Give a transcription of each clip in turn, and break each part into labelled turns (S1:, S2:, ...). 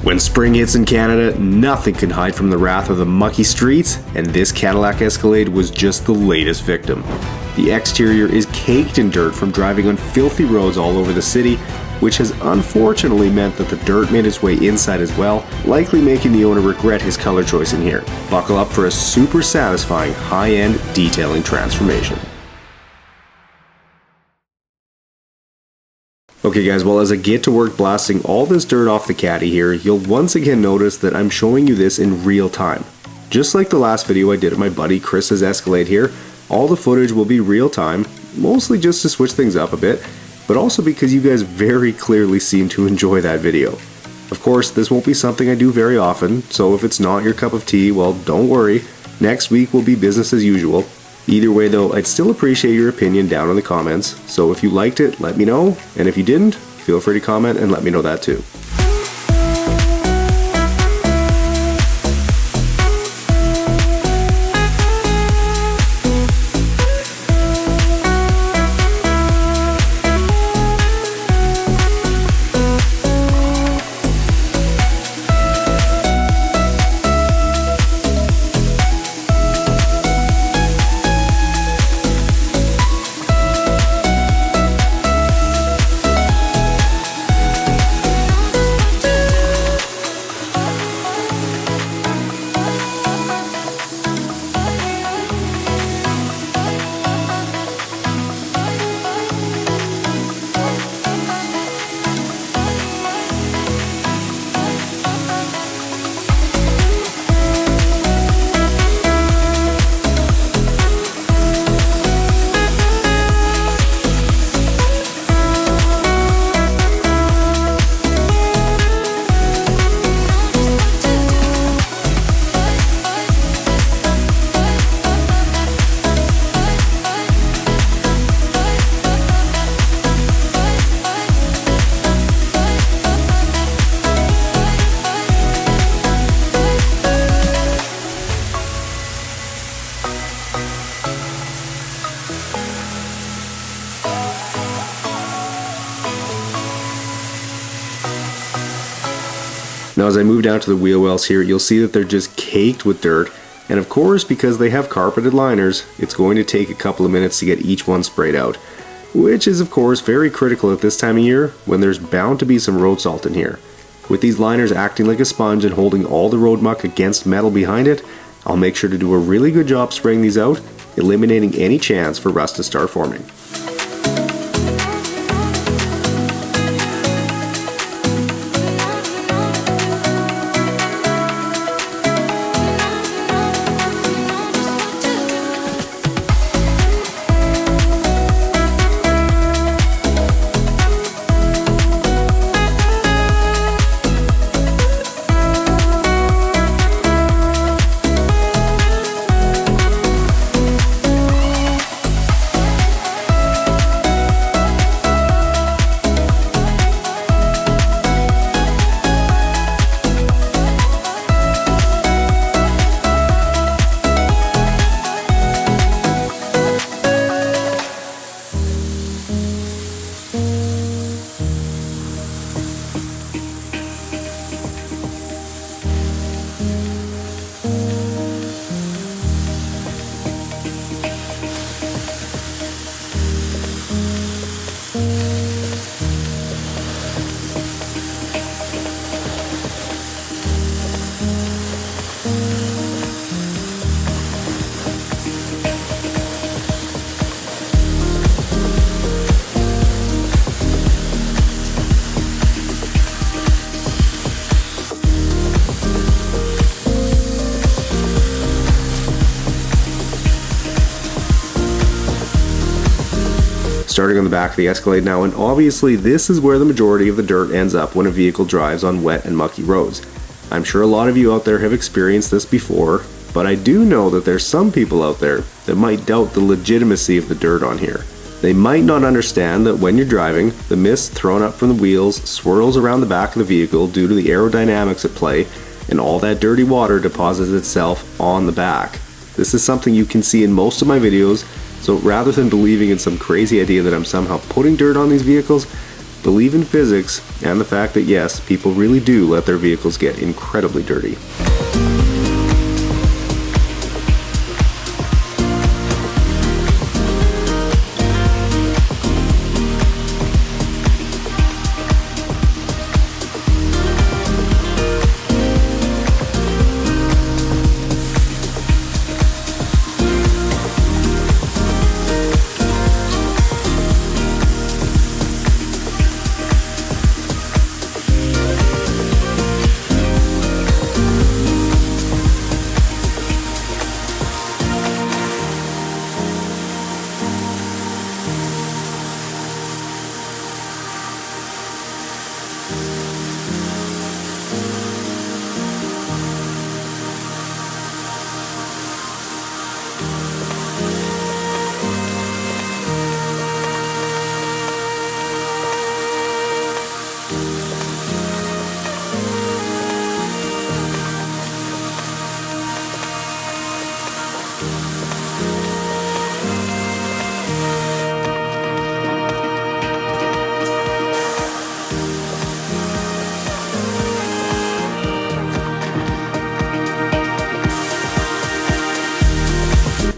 S1: When spring hits in Canada, nothing can hide from the wrath of the mucky streets, and this Cadillac Escalade was just the latest victim. The exterior is caked in dirt from driving on filthy roads all over the city, which has unfortunately meant that the dirt made its way inside as well, likely making the owner regret his color choice in here. Buckle up for a super satisfying high-end detailing transformation. Okay guys, well as I get to work blasting all this dirt off the Caddy here, you'll once again notice that I'm showing you this in real time. Just like the last video I did of my buddy Chris's Escalade here, all the footage will be real time, mostly just to switch things up a bit, but also because you guys very clearly seem to enjoy that video. Of course, this won't be something I do very often, so if it's not your cup of tea, well don't worry, next week will be business as usual. Either way though, I'd still appreciate your opinion down in the comments, so if you liked it, let me know, and if you didn't, feel free to comment and let me know that too. Now as I move down to the wheel wells here, you'll see that they're just caked with dirt, and of course because they have carpeted liners, it's going to take a couple of minutes to get each one sprayed out, which is of course very critical at this time of year when there's bound to be some road salt in here. With these liners acting like a sponge and holding all the road muck against metal behind it, I'll make sure to do a really good job spraying these out, eliminating any chance for rust to start forming. Starting on the back of the Escalade now, and obviously this is where the majority of the dirt ends up when a vehicle drives on wet and mucky roads. I'm sure a lot of you out there have experienced this before, but I do know that there's some people out there that might doubt the legitimacy of the dirt on here. They might not understand that when you're driving, the mist thrown up from the wheels swirls around the back of the vehicle due to the aerodynamics at play, and all that dirty water deposits itself on the back. This is something you can see in most of my videos, so rather than believing in some crazy idea that I'm somehow putting dirt on these vehicles, believe in physics, and the fact that yes, people really do let their vehicles get incredibly dirty.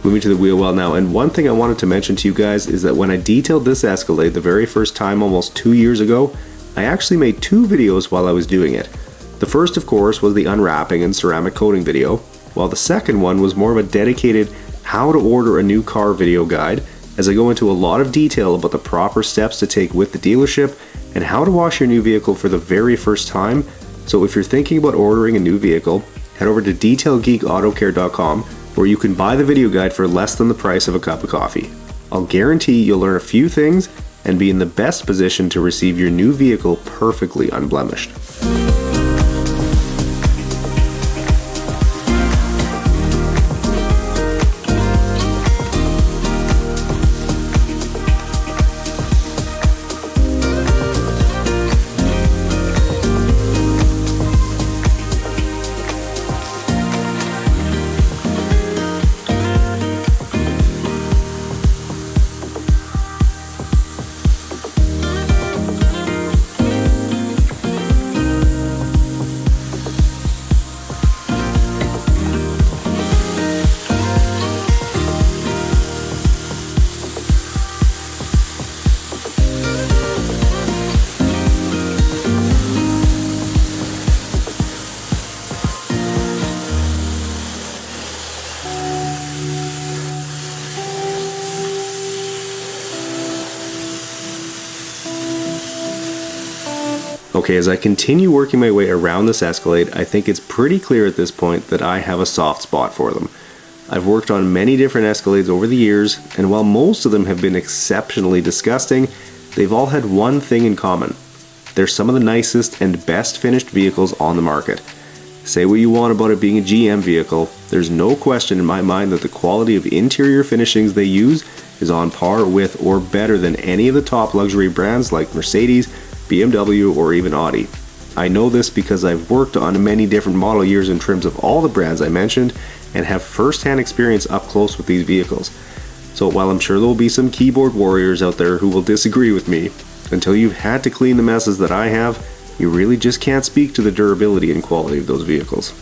S1: Moving to the wheel well now, and one thing I wanted to mention to you guys is that when I detailed this Escalade the very first time almost 2 years ago, I actually made 2 videos while I was doing it. The first, of course, was the unwrapping and ceramic coating video, while the second one was more of a dedicated how to order a new car video guide, as I go into a lot of detail about the proper steps to take with the dealership and how to wash your new vehicle for the very first time. So if you're thinking about ordering a new vehicle, head over to detailgeekautocare.com, where you can buy the video guide for less than the price of a cup of coffee. I'll guarantee you'll learn a few things and be in the best position to receive your new vehicle perfectly unblemished. Okay, as I continue working my way around this Escalade, I think it's pretty clear at this point that I have a soft spot for them. I've worked on many different Escalades over the years, and while most of them have been exceptionally disgusting, they've all had one thing in common. They're some of the nicest and best finished vehicles on the market. Say what you want about it being a GM vehicle, there's no question in my mind that the quality of interior finishings they use is on par with or better than any of the top luxury brands like Mercedes, BMW, or even Audi. I know this because I've worked on many different model years and trims of all the brands I mentioned and have first-hand experience up close with these vehicles. So while I'm sure there will be some keyboard warriors out there who will disagree with me, until you've had to clean the messes that I have, you really just can't speak to the durability and quality of those vehicles.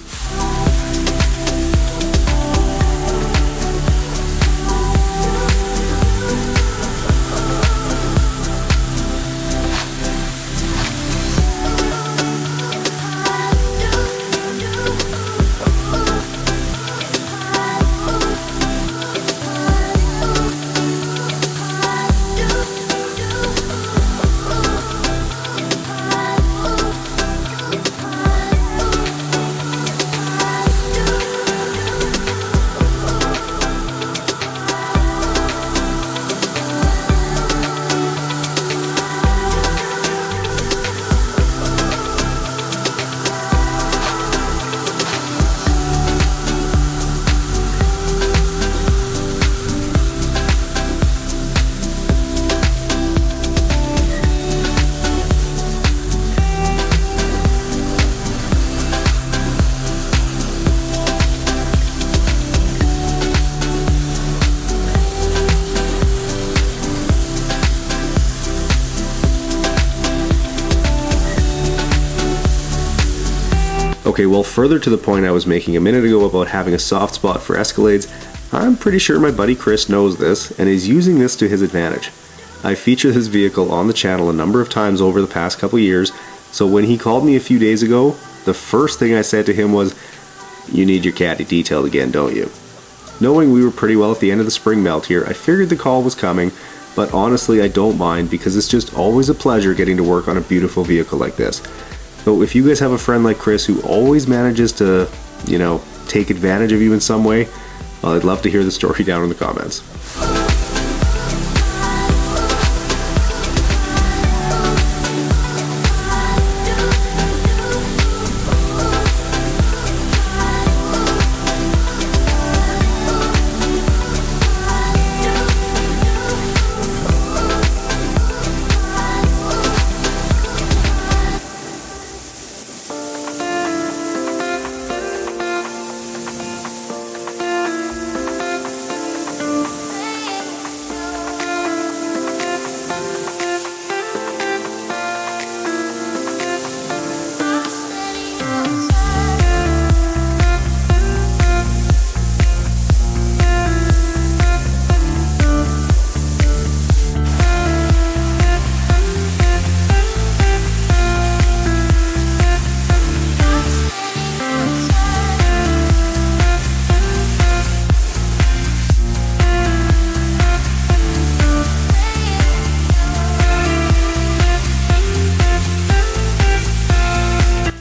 S1: Okay, well, further to the point I was making a minute ago about having a soft spot for Escalades, I'm pretty sure my buddy Chris knows this and is using this to his advantage. I featured this vehicle on the channel a number of times over the past couple years, so when he called me a few days ago, the first thing I said to him was, "You need your Caddy detailed again, don't you?" Knowing we were pretty well at the end of the spring melt here, I figured the call was coming, but honestly I don't mind because it's just always a pleasure getting to work on a beautiful vehicle like this. So if you guys have a friend like Chris who always manages to, take advantage of you in some way, well, I'd love to hear the story down in the comments.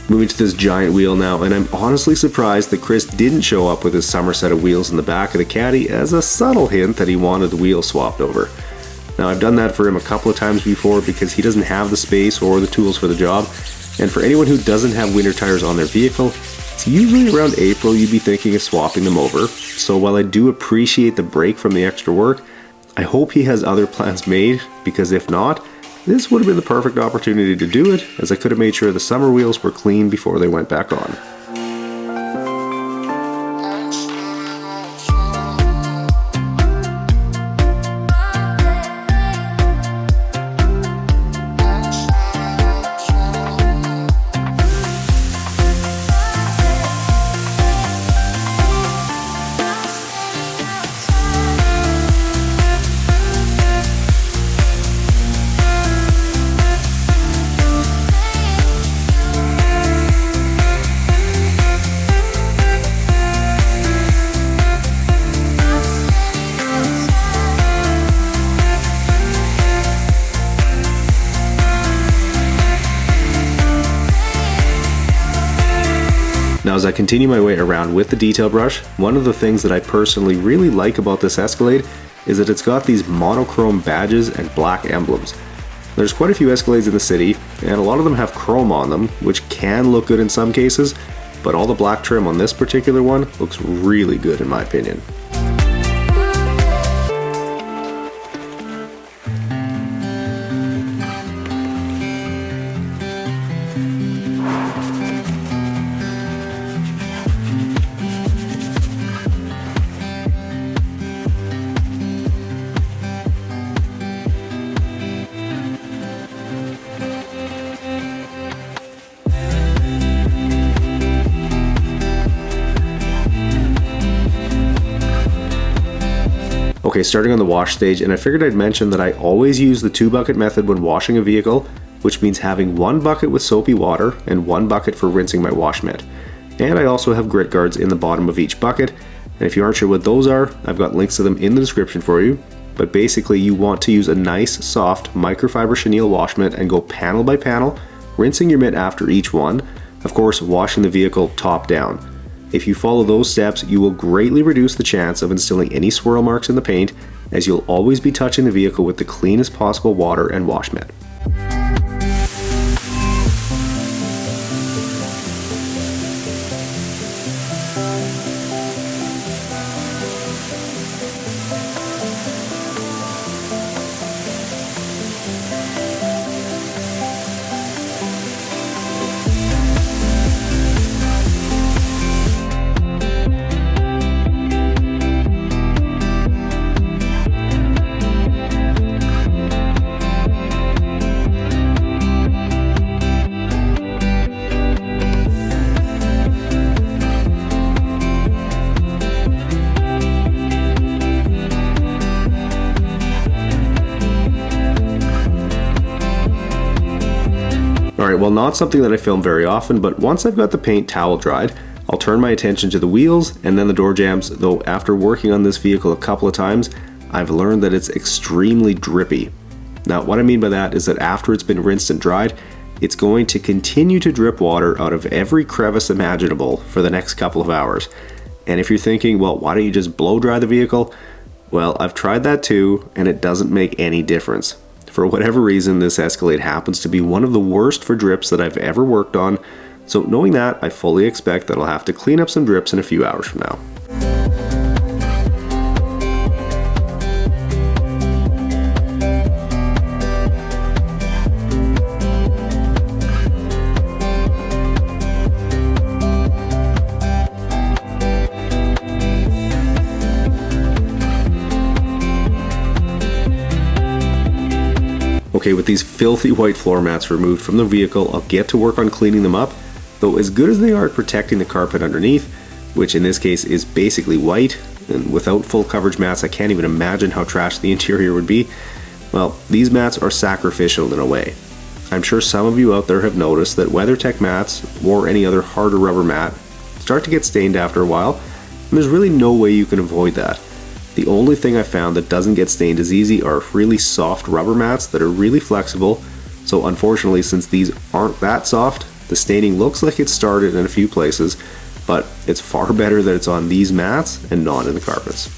S1: Moving to this giant wheel now, and I'm honestly surprised that Chris didn't show up with his summer set of wheels in the back of the Caddy as a subtle hint that he wanted the wheels swapped over. Now I've done that for him a couple of times before because he doesn't have the space or the tools for the job, and for anyone who doesn't have winter tires on their vehicle, it's usually around April you'd be thinking of swapping them over. So while I do appreciate the break from the extra work, I hope he has other plans made, because if not, this would have been the perfect opportunity to do it, as I could have made sure the summer wheels were clean before they went back on. Now as I continue my way around with the detail brush, one of the things that I personally really like about this Escalade is that it's got these monochrome badges and black emblems. There's quite a few Escalades in the city, and a lot of them have chrome on them, which can look good in some cases, but all the black trim on this particular one looks really good in my opinion. Okay, starting on the wash stage, and I figured I'd mention that I always use the 2-bucket method when washing a vehicle, which means having 1 bucket with soapy water and 1 bucket for rinsing my wash mitt. And I also have grit guards in the bottom of each bucket, and if you aren't sure what those are, I've got links to them in the description for you. But basically you want to use a nice soft microfiber chenille wash mitt and go panel by panel, rinsing your mitt after each one, of course washing the vehicle top down. If you follow those steps, you will greatly reduce the chance of instilling any swirl marks in the paint, as you'll always be touching the vehicle with the cleanest possible water and wash mitt. Well, not something that I film very often, but once I've got the paint towel dried, I'll turn my attention to the wheels and then the door jambs, though after working on this vehicle a couple of times, I've learned that it's extremely drippy. Now, what I mean by that is that after it's been rinsed and dried, it's going to continue to drip water out of every crevice imaginable for the next couple of hours. And if you're thinking, well, why don't you just blow dry the vehicle? Well, I've tried that too, and it doesn't make any difference. For whatever reason, this Escalade happens to be one of the worst for drips that I've ever worked on, so knowing that, I fully expect that I'll have to clean up some drips in a few hours from now. Okay, with these filthy white floor mats removed from the vehicle, I'll get to work on cleaning them up, though as good as they are at protecting the carpet underneath, which in this case is basically white, and without full coverage mats I can't even imagine how trashed the interior would be, well, these mats are sacrificial in a way. I'm sure some of you out there have noticed that WeatherTech mats, or any other harder rubber mat, start to get stained after a while, and there's really no way you can avoid that. The only thing I found that doesn't get stained as easy are really soft rubber mats that are really flexible, so unfortunately since these aren't that soft, the staining looks like it started in a few places, but it's far better that it's on these mats and not in the carpets.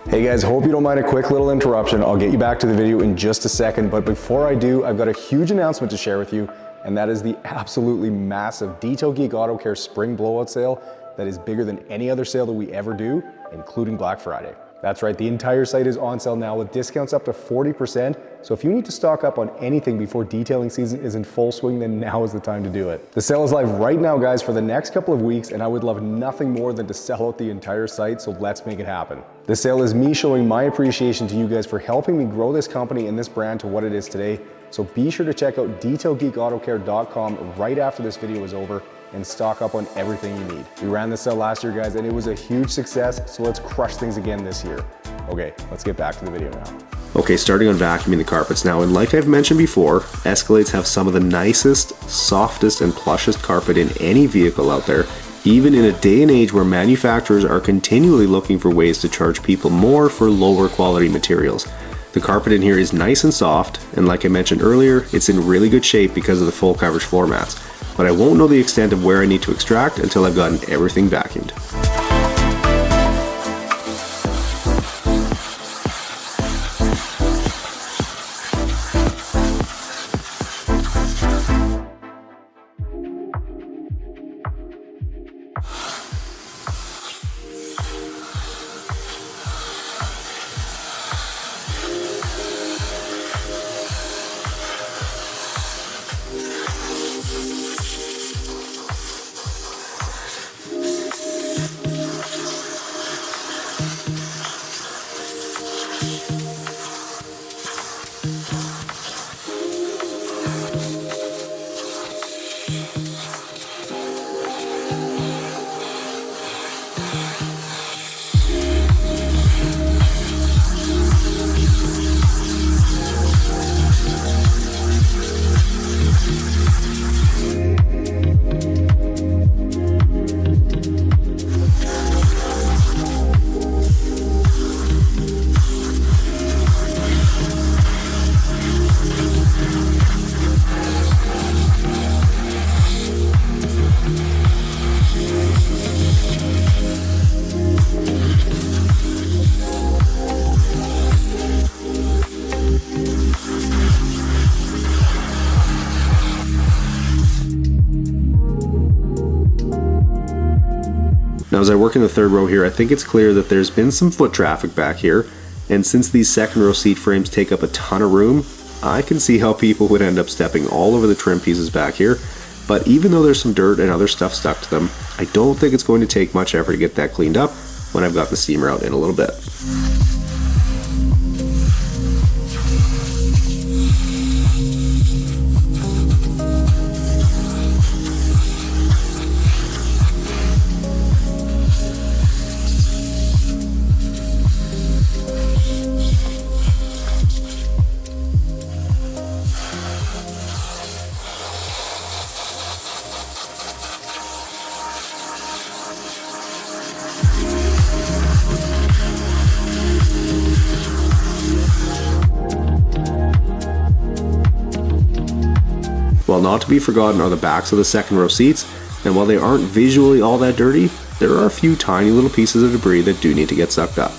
S1: Hey guys, hope you don't mind a quick little interruption. I'll get you back to the video in just a second, but before I do, I've got a huge announcement to share with you, and that is the absolutely massive Detail Geek Auto Care Spring Blowout Sale that is bigger than any other sale that we ever do, including Black Friday. That's right, the entire site is on sale now with discounts up to 40%, so if you need to stock up on anything before detailing season is in full swing, then now is the time to do it. The sale is live right now, guys, for the next couple of weeks, and I would love nothing more than to sell out the entire site, so let's make it happen. This sale is me showing my appreciation to you guys for helping me grow this company and this brand to what it is today, so be sure to check out detailgeekautocare.com right after this video is over and stock up on everything you need. We ran this sale last year, guys, and it was a huge success, so let's crush things again this year. Okay, let's get back to the video now. Okay, starting on vacuuming the carpets now, and like I've mentioned before, Escalades have some of the nicest, softest, and plushest carpet in any vehicle out there, even in a day and age where manufacturers are continually looking for ways to charge people more for lower quality materials. The carpet in here is nice and soft, and like I mentioned earlier, it's in really good shape because of the full coverage floor mats, but I won't know the extent of where I need to extract until I've gotten everything vacuumed. Now as I work in the third row here, I think it's clear that there's been some foot traffic back here, and since these second row seat frames take up a ton of room, I can see how people would end up stepping all over the trim pieces back here. But even though there's some dirt and other stuff stuck to them, I don't think it's going to take much effort to get that cleaned up when I've got the steamer out in a little bit. Well, not to be forgotten are the backs of the second row seats, and while they aren't visually all that dirty, there are a few tiny little pieces of debris that do need to get sucked up.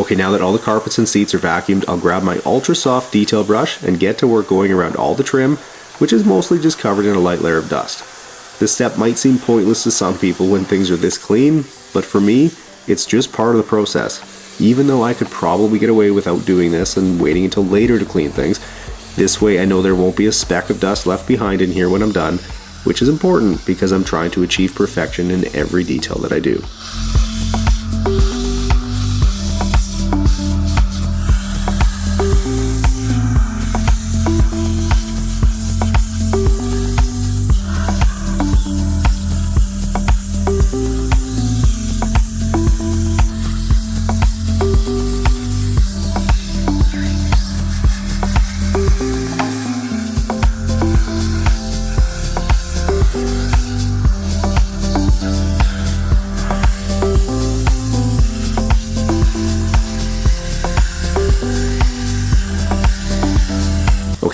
S1: Okay, now that all the carpets and seats are vacuumed, I'll grab my ultra soft detail brush and get to work going around all the trim, which is mostly just covered in a light layer of dust. This step might seem pointless to some people when things are this clean, but for me, it's just part of the process. Even though I could probably get away without doing this and waiting until later to clean things, this way I know there won't be a speck of dust left behind in here when I'm done, which is important because I'm trying to achieve perfection in every detail that I do.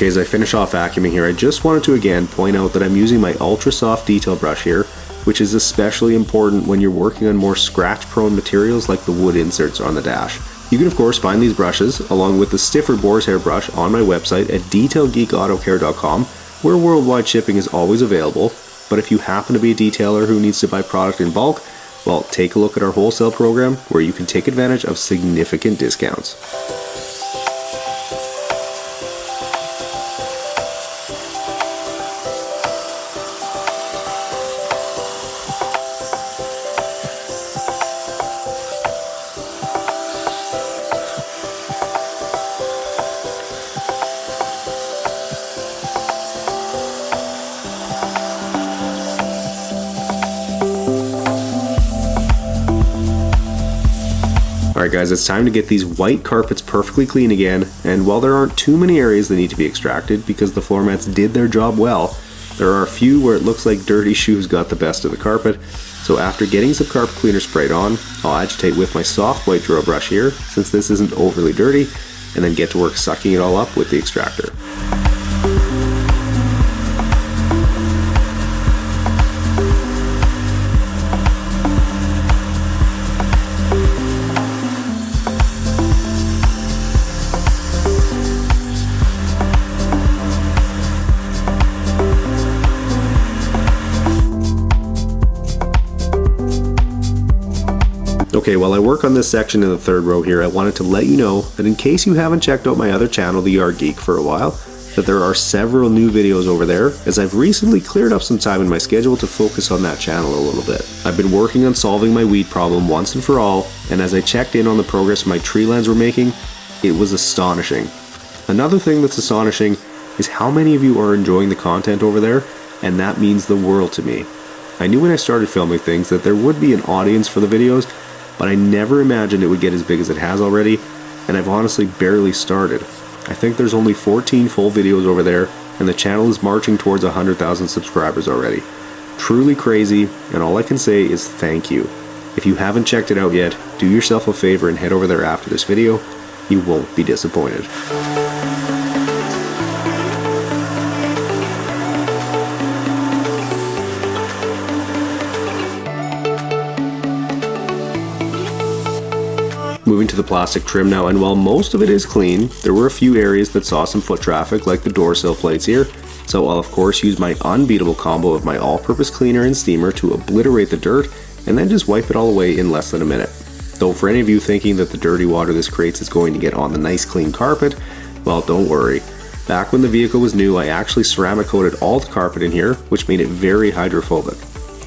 S1: Okay, as I finish off vacuuming here, I just wanted to again point out that I'm using my ultra soft detail brush here, which is especially important when you're working on more scratch prone materials like the wood inserts on the dash. You can of course find these brushes along with the stiffer boar's hair brush on my website at detailgeekautocare.com, where worldwide shipping is always available. But if you happen to be a detailer who needs to buy product in bulk, well, take a look at our wholesale program where you can take advantage of significant discounts. Alright guys, it's time to get these white carpets perfectly clean again, and while there aren't too many areas that need to be extracted because the floor mats did their job well, There are a few where it looks like dirty shoes got the best of the carpet, so after getting some carpet cleaner sprayed on, I'll agitate with my soft white drill brush here, since this isn't overly dirty, and then get to work sucking it all up with the extractor. Okay, while I work on this section in the third row here, I wanted to let you know that in case you haven't checked out my other channel, the Geek, for a while, that there are several new videos over there, as I've recently cleared up some time in my schedule to focus on that channel a little bit. I've been working on solving my weed problem once and for all, and as I checked in on the progress my tree lands were making, it was astonishing. Another thing that's astonishing is how many of you are enjoying the content over there, and that means the world to me. I knew when I started filming things that there would be an audience for the videos, but I never imagined it would get as big as it has already, and I've honestly barely started. I think there's only 14 full videos over there, and the channel is marching towards 100,000 subscribers already. Truly crazy, and all I can say is thank you. If you haven't checked it out yet, do yourself a favor and head over there after this video. You won't be disappointed. Moving to the plastic trim now, and while most of it is clean, there were a few areas that saw some foot traffic, like the door sill plates here, so I'll of course use my unbeatable combo of my all-purpose cleaner and steamer to obliterate the dirt, and then just wipe it all away in less than a minute. Though for any of you thinking that the dirty water this creates is going to get on the nice clean carpet, well, don't worry. Back when the vehicle was new, I actually ceramic coated all the carpet in here, which made it very hydrophobic.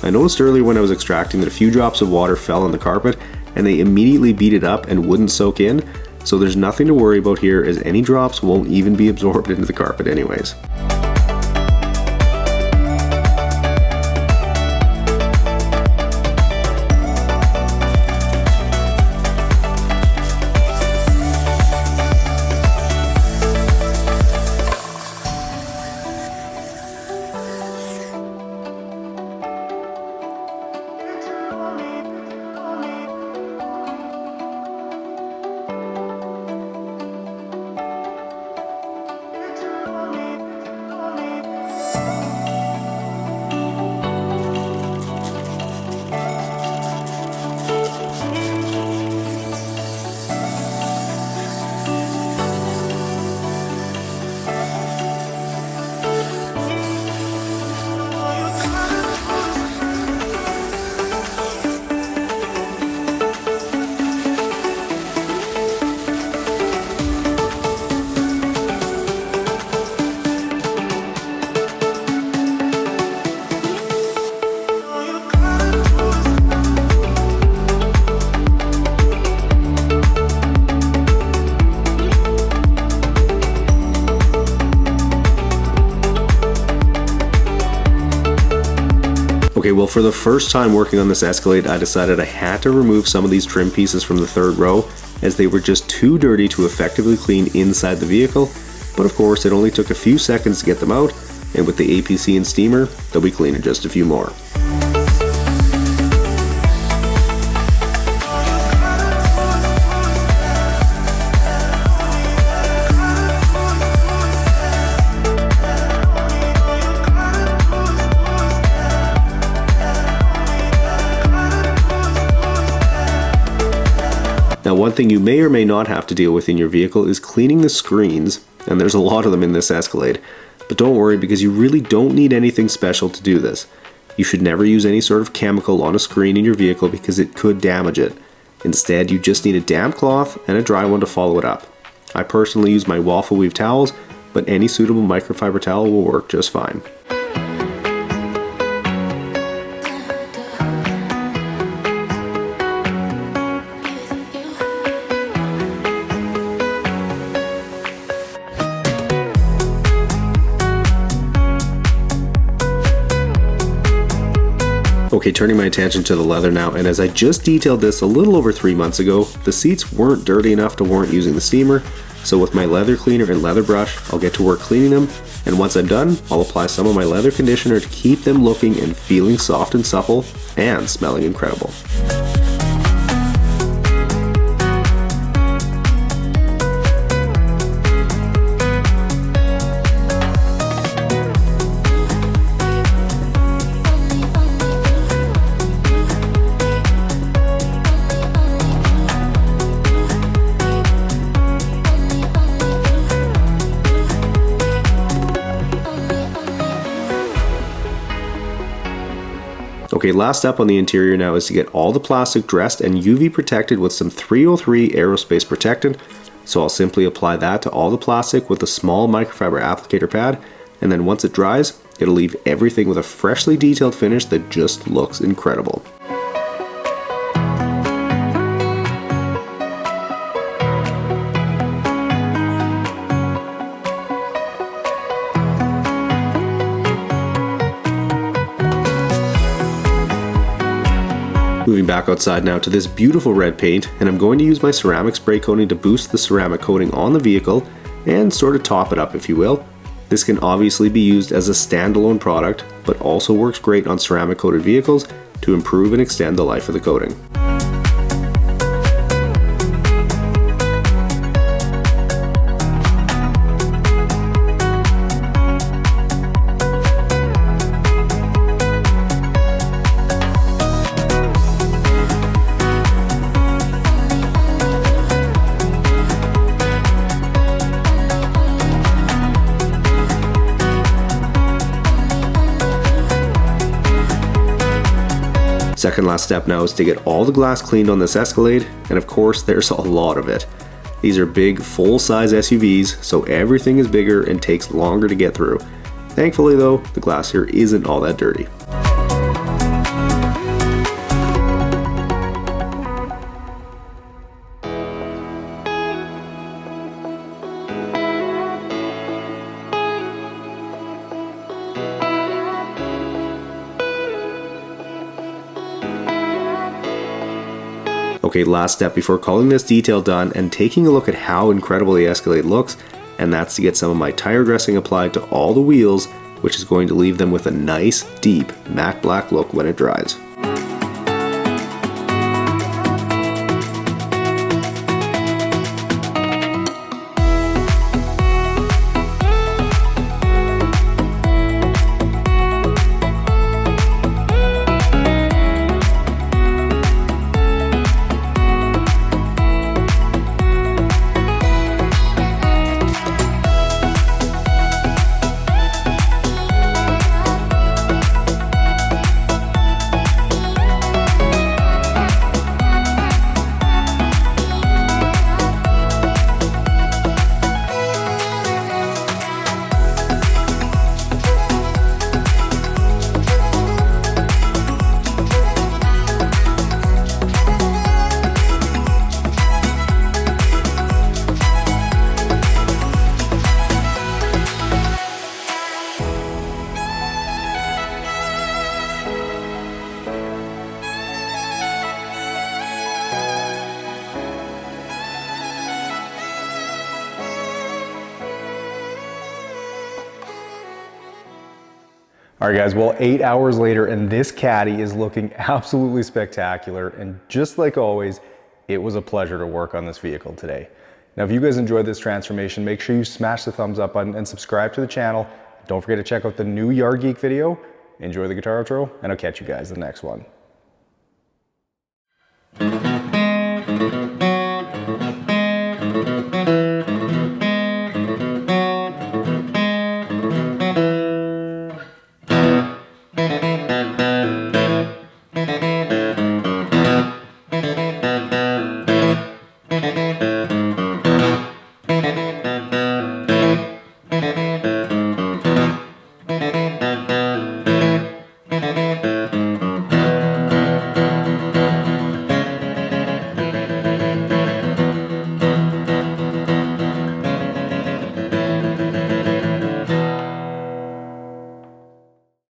S1: I noticed earlier when I was extracting that a few drops of water fell on the carpet, and they immediately beat it up and wouldn't soak in, so there's nothing to worry about here, as any drops won't even be absorbed into the carpet anyways. Okay, well, for the first time working on this Escalade, I decided I had to remove some of these trim pieces from the third row, as they were just too dirty to effectively clean inside the vehicle, but of course it only took a few seconds to get them out, and with the APC and steamer, they'll be clean in just a few more. Now, one thing you may or may not have to deal with in your vehicle is cleaning the screens, and there's a lot of them in this Escalade. But don't worry, because you really don't need anything special to do this. You should never use any sort of chemical on a screen in your vehicle because it could damage it. Instead, you just need a damp cloth and a dry one to follow it up. I personally use my waffle weave towels, but any suitable microfiber towel will work just fine. Okay, turning my attention to the leather now, and as I just detailed this a little over 3 months ago, the seats weren't dirty enough to warrant using the steamer, So with my leather cleaner and leather brush, I'll get to work cleaning them, and once I'm done, I'll apply some of my leather conditioner to keep them looking and feeling soft and supple, and smelling incredible. Okay, last step on the interior now is to get all the plastic dressed and UV protected with some 303 aerospace protectant. So I'll simply apply that to all the plastic with a small microfiber applicator pad, and then once it dries, it'll leave everything with a freshly detailed finish that just looks incredible. Moving back outside now to this beautiful red paint, and I'm going to use my ceramic spray coating to boost the ceramic coating on the vehicle and sort of top it up, if you will. This can obviously be used as a standalone product, but also works great on ceramic coated vehicles to improve and extend the life of the coating. Second last step now is to get all the glass cleaned on this Escalade, and of course there's a lot of it. These are big full-size SUVs, so everything is bigger and takes longer to get through. Thankfully though, the glass here isn't all that dirty. Okay, last step before calling this detail done and taking a look at how incredible the Escalade looks, and that's to get some of my tire dressing applied to all the wheels, which is going to leave them with a nice, deep, matte black look when it dries. All right guys, well 8 hours later and this Caddy is looking absolutely spectacular, and just like always, it was a pleasure to work on this vehicle today. Now if you guys enjoyed this transformation, make sure you smash the thumbs up button and subscribe to the channel. Don't forget to check out the new Yard Geek video. Enjoy the guitar outro, and I'll catch you guys in the next one.